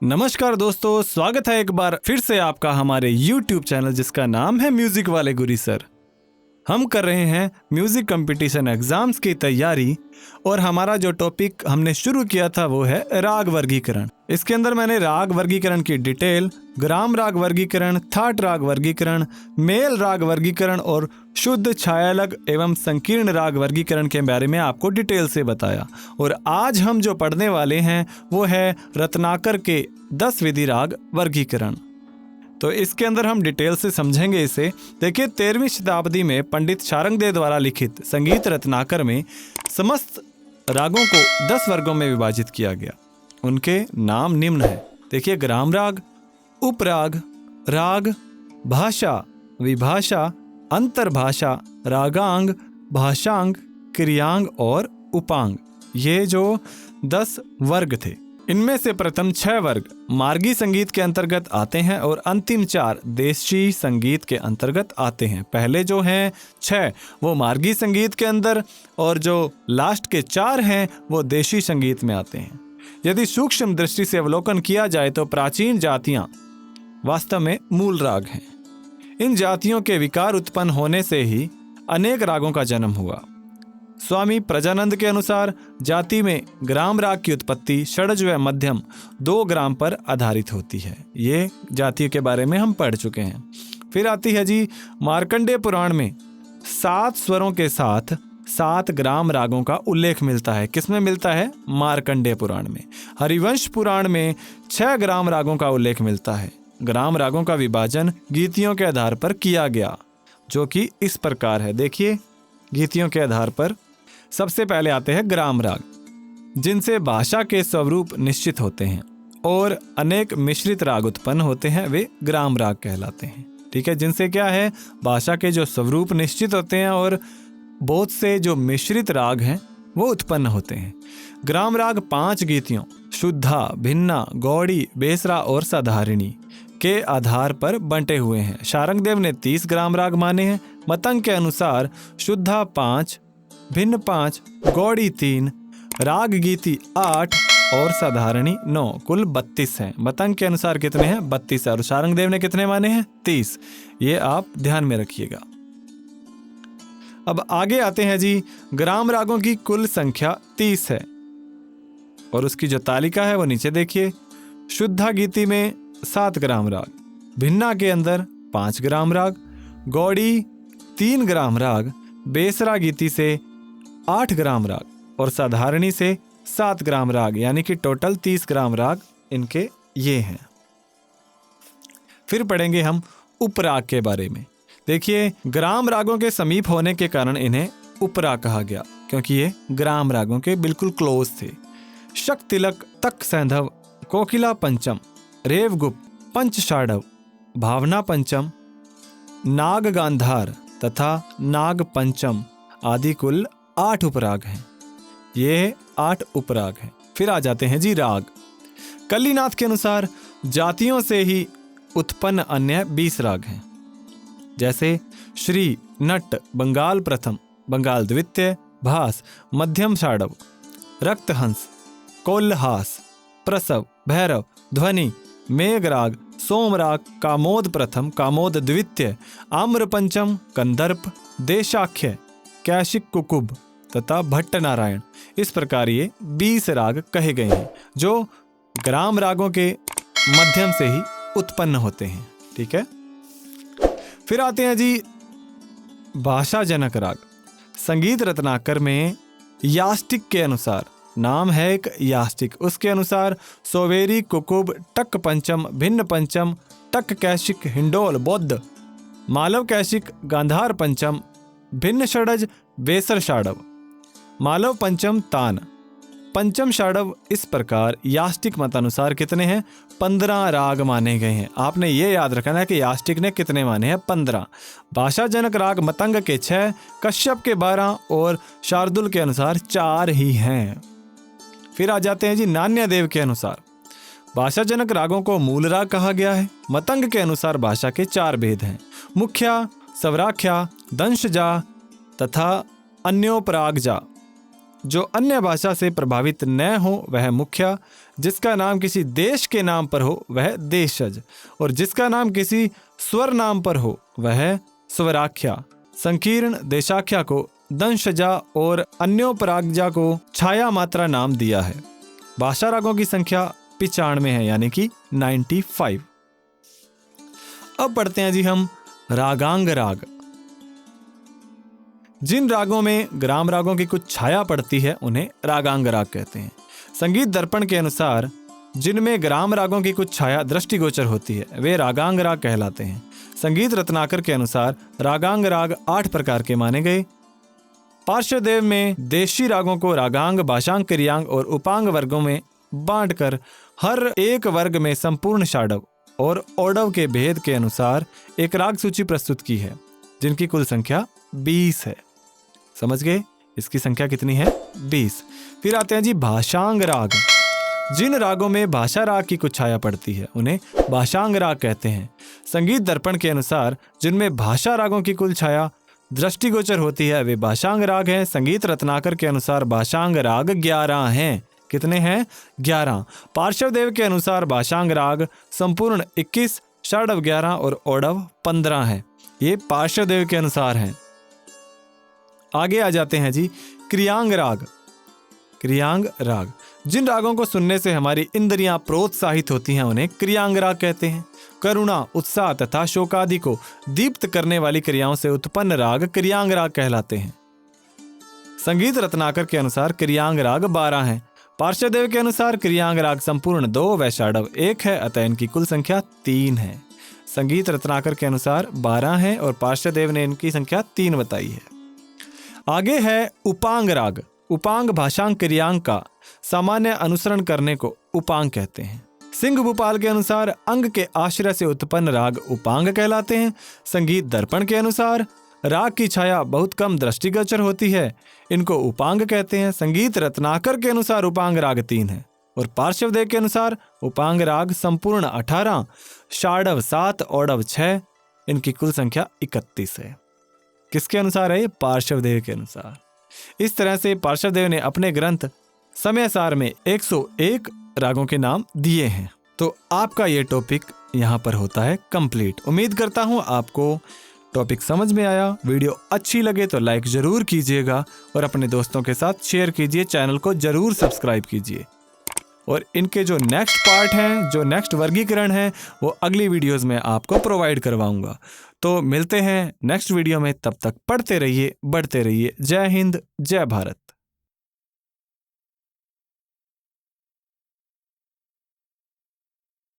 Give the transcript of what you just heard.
नमस्कार दोस्तों, स्वागत है एक बार फिर से आपका हमारे YouTube चैनल जिसका नाम है म्यूजिक वाले गुरी सर। हम कर रहे हैं म्यूजिक कंपटीशन एग्जाम्स की तैयारी और हमारा जो टॉपिक हमने शुरू किया था वो है राग वर्गीकरण। इसके अंदर मैंने राग वर्गीकरण की डिटेल, ग्राम राग वर्गीकरण, थाट राग वर्गीकरण, मेल राग वर्गीकरण और शुद्ध, छायालग एवं संकीर्ण राग वर्गीकरण के बारे में आपको डिटेल से बताया। और आज हम जो पढ़ने वाले हैं वो है रत्नाकर के 10 विधि राग वर्गीकरण। तो इसके अंदर हम डिटेल से समझेंगे इसे। देखिए, 13वीं शताब्दी में पंडित शारंगदेव द्वारा लिखित संगीत रत्नाकर में समस्त रागों को 10 वर्गों में विभाजित किया गया। उनके नाम निम्न है। देखिए, ग्राम राग, उपराग, राग, भाषा, विभाषा, अंतर्भाषा, रागांग, भाषांग, क्रियांग और उपांग। ये जो 10 वर्ग थे, इनमें से प्रथम 6 वर्ग मार्गी संगीत के अंतर्गत आते हैं और अंतिम 4 देशी संगीत के अंतर्गत आते हैं। पहले जो हैं 6 वो मार्गी संगीत के अंदर और जो लास्ट के 4 हैं वो देशी संगीत में आते हैं। यदि सूक्ष्म दृष्टि से अवलोकन किया जाए तो प्राचीन जातियां वास्तव में मूल राग हैं। इन जातियों के विकार उत्पन्न होने से ही अनेक रागों का जन्म हुआ। स्वामी प्रजानंद के अनुसार जाति में ग्राम राग की उत्पत्ति षड्ज व मध्यम 2 ग्राम पर आधारित होती है। ये जातियों के बारे में हम पढ़ चुके हैं। फिर आती है जी मार्कंडेय पुराण में 7 स्वरों के साथ 7 ग्राम रागों का उल्लेख मिलता है। किसमें मिलता है? मार्कंडेय पुराण में। हरिवंश पुराण में 6 ग्राम रागों का उल्लेख मिलता है। ग्राम रागों का विभाजन गीतियों के आधार पर किया गया, जो कि इस प्रकार है। देखिए, गीतियों के आधार पर सबसे पहले आते हैं ग्राम राग, जिनसे भाषा के स्वरूप निश्चित होते हैं और अनेक मिश्रित राग उत्पन्न होते हैं, वे ग्राम राग कहलाते हैं। ठीक है, जिनसे क्या है, भाषा के जो स्वरूप निश्चित होते हैं और बहुत से जो मिश्रित राग हैं वो उत्पन्न होते हैं। ग्राम राग 5 गीतियों शुद्धा, भिन्ना, गौड़ी, बेसरा और साधारणी के आधार पर बंटे हुए हैं। शारंगदेव ने 30 ग्राम राग माने हैं। मतंग के अनुसार शुद्धा 5, भिन्न 5, गौड़ी 3, राग गीति 8 और साधारणी 9, कुल 32 हैं। मतंग के अनुसार कितने हैं? 32 है। और शारंगदेव ने कितने माने हैं? 30। ये आप ध्यान में रखिएगा। अब आगे आते हैं जी, ग्राम रागों की कुल संख्या 30 है और उसकी जो तालिका है वो नीचे देखिए। शुद्धा गीति में 7 ग्राम राग, भिन्ना के अंदर 5 ग्राम राग, गौड़ी 3 ग्राम राग, बेसरा गीति से 8 ग्राम राग और साधारणी से 7 ग्राम राग, यानी कि टोटल 30 ग्राम राग इनके ये हैं। फिर पढ़ेंगे हम उपराग के बारे में। देखिए, ग्राम रागों के समीप होने के कारण इन्हें उपराग कहा गया, क्योंकि ये ग्राम रागों के बिल्कुल क्लोज थे। शक तिलक, तक सैंधव, कोकिला पंचम, रेवगुप्त, पंच षाढ़व, भावना पंचम, नाग गांधार तथा नाग पंचम आदि कुल 8 उपराग हैं। ये 8 उपराग हैं। फिर आ जाते हैं जी राग। कल्लीनाथ के अनुसार जातियों से ही उत्पन्न अन्य 20 राग हैं, जैसे श्री, नट, बंगाल प्रथम, बंगाल द्वितीय, भास, मध्यम षाढ़व, रक्तहंस, कोल्हास, प्रसव, भैरव, ध्वनि, मेघराग, सोमराग, कामोद प्रथम, कामोद द्वितीय, आम्र पंचम, कंदर्प, देशाख्य, कैशिक कुकुब तथा भट्ट नारायण। इस प्रकार ये 20 राग कहे गए हैं, जो ग्राम रागों के मध्यम से ही उत्पन्न होते हैं। ठीक है, फिर आते हैं जी भाषा जनक राग। संगीत रत्नाकर में यास्टिक के अनुसार, नाम है एक यास्टिक, उसके अनुसार सोवेरी, कुकुब, टक पंचम, भिन्न पंचम, टक कैशिक, हिंडोल, बौद्ध, मालव कैशिक, गांधार पंचम, भिन्न षडज, बेसर षाढ़व, मालव पंचम, तान, पंचम षाढ़व। इस प्रकार यास्टिक मतानुसार कितने हैं? 15 राग माने गए हैं। आपने ये याद रखना है कि यास्टिक ने कितने माने हैं? 15। भाषाजनक राग मतंग के 6, कश्यप के 12 और शार्दुल के अनुसार 4 ही हैं। फिर आ जाते हैं जी नान्य देव के अनुसार। भाषाजनक रागों को मूल राग कहा गया है। मतंग के अनुसार भाषा के 4 भेद हैं: मुख्या, सवराख्या, दंशजा तथा अन्योपरागजा। जो अन्य भाषा से प्रभावित न हो वह मुख्या, जिसका नाम किसी देश के नाम पर हो वह देशज, और जिसका नाम किसी स्वर नाम पर हो वह स्वराख्या। संकीर्ण देशाख्या को दंशजा और अन्योपरागजा को छाया मात्रा नाम दिया है। भाषा रागों की संख्या 95 है, यानी कि 95। अब पढ़ते हैं जी हम रागांग राग। जिन रागों में ग्राम रागों की कुछ छाया पड़ती है उन्हें रागांग राग कहते हैं। संगीत दर्पण के अनुसार जिनमें ग्राम रागों की कुछ छाया दृष्टिगोचर होती है वे रागांग राग कहलाते हैं। संगीत रत्नाकर के अनुसार रागांग राग 8 प्रकार के माने गए। पार्श्वदेव में देशी रागों को रागांग, भाषांग, क्रियांग और उपांग वर्गों में बांटकर हर एक वर्ग में संपूर्ण षाडव और ओडव के भेद के अनुसार एक राग सूची प्रस्तुत की है, जिनकी कुल संख्या 20 है। समझ गए? इसकी संख्या कितनी है? 20। फिर आते हैं जी भाषांग राग। जिन रागों में भाषा राग की कुछ छाया पड़ती है उन्हें भाषांग राग कहते हैं। संगीत दर्पण के अनुसार जिनमें भाषा रागों की कुल छाया दृष्टिगोचर होती है वे भाषांग राग हैं। संगीत रत्नाकर के अनुसार भाषांग राग 11 हैं। कितने हैं? 11। पार्श्वदेव के अनुसार भाषांग राग संपूर्ण 21, षाडव 11 और ओडव 15 हैं। ये पार्श्वदेव के अनुसार हैं। आगे आ जाते हैं जी क्रियांग राग। क्रियांग राग जिन रागों को सुनने से हमारी इंद्रियां प्रोत्साहित होती हैं उन्हें क्रियांग राग कहते हैं। करुणा, उत्साह तथा शोक आदि को दीप्त करने वाली क्रियाओं से उत्पन्न राग क्रियांग राग कहलाते हैं। संगीत रत्नाकर के अनुसार क्रियांग राग 12 हैं। पार्श्वदेव के अनुसार क्रियांग राग संपूर्ण 2 व षाडव 1 है, अतः इनकी कुल संख्या 3 है। संगीत रत्नाकर के अनुसार 12 हैं और पार्श्वदेव ने इनकी संख्या 3 बताई है। आगे है उपांग राग। उपांग भाषांग क्रियांग का सामान्य अनुसरण करने को उपांग कहते हैं। सिंह भूपाल के अनुसार अंग के आश्रय से उत्पन्न राग उपांग कहलाते हैं। संगीत दर्पण के अनुसार राग की छाया बहुत कम दृष्टिगोचर होती है, इनको उपांग कहते हैं। संगीत रत्नाकर के अनुसार उपांग राग 3 है और पार्श्वदेव के अनुसार उपांग राग संपूर्ण 18, षाडव 7, ओडव 6, इनकी कुल संख्या 31 है। किसके अनुसार है? पार्श्वदेव के अनुसार। इस तरह से पार्श्वदेव ने अपने ग्रंथ समयसार में 101 रागों के नाम दिए हैं। तो आपका ये टॉपिक यहाँ पर होता है कंप्लीट। उम्मीद करता हूँ आपको टॉपिक समझ में आया। वीडियो अच्छी लगे तो लाइक जरूर कीजिएगा और अपने दोस्तों के साथ शेयर कीजिए। चैनल को जरूर सब्सक्राइब कीजिए और इनके जो नेक्स्ट पार्ट हैं, जो नेक्स्ट वर्गीकरण है, वो अगली वीडियोस में आपको प्रोवाइड करवाऊंगा। तो मिलते हैं नेक्स्ट वीडियो में। तब तक पढ़ते रहिए, बढ़ते रहिए। जय हिंद, जय भारत।